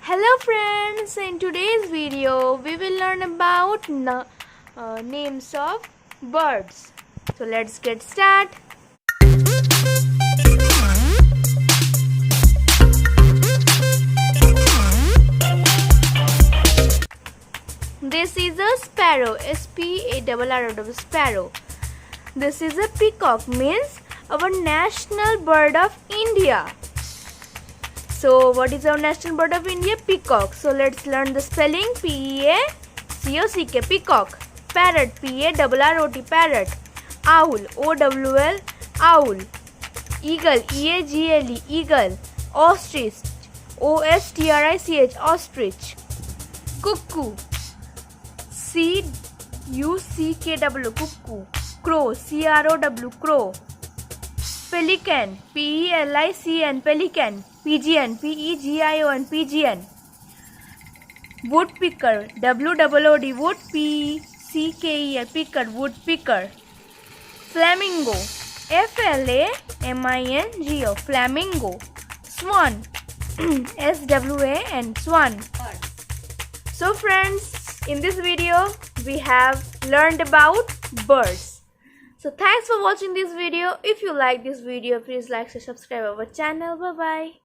Hello friends, in today's video we will learn about names of birds. So let's get started. This is a sparrow, S-P-A-R-R-O, sparrow. This is a peacock, means our national bird of India. So what is our national bird of India? Peacock. So let's learn the spelling. P-E-A-C-O-C-K, peacock. Parrot, P-A-R-R-O-T, parrot. Owl, O-W-L, owl. Eagle, E-A-G-L-E, eagle. Ostrich, O-S-T-R-I-C-H, ostrich. Cuckoo, C-U-C-K-W, cuckoo. Crow, C-R-O-W, crow. Pelican, P-E-L-I-C-N, pelican. Pigeon, P-E-G-I-O-N, pigeon. Woodpecker, W-O-O-D, wood, P-C-K-E-R, picker, woodpecker. Flamingo, F-L-A-M-I-N-G-O, flamingo. Swan, S-W-A-N, swan. So friends, in this video we have learned about birds. So thanks for watching this video. If you like this video, please like and subscribe our channel. Bye bye.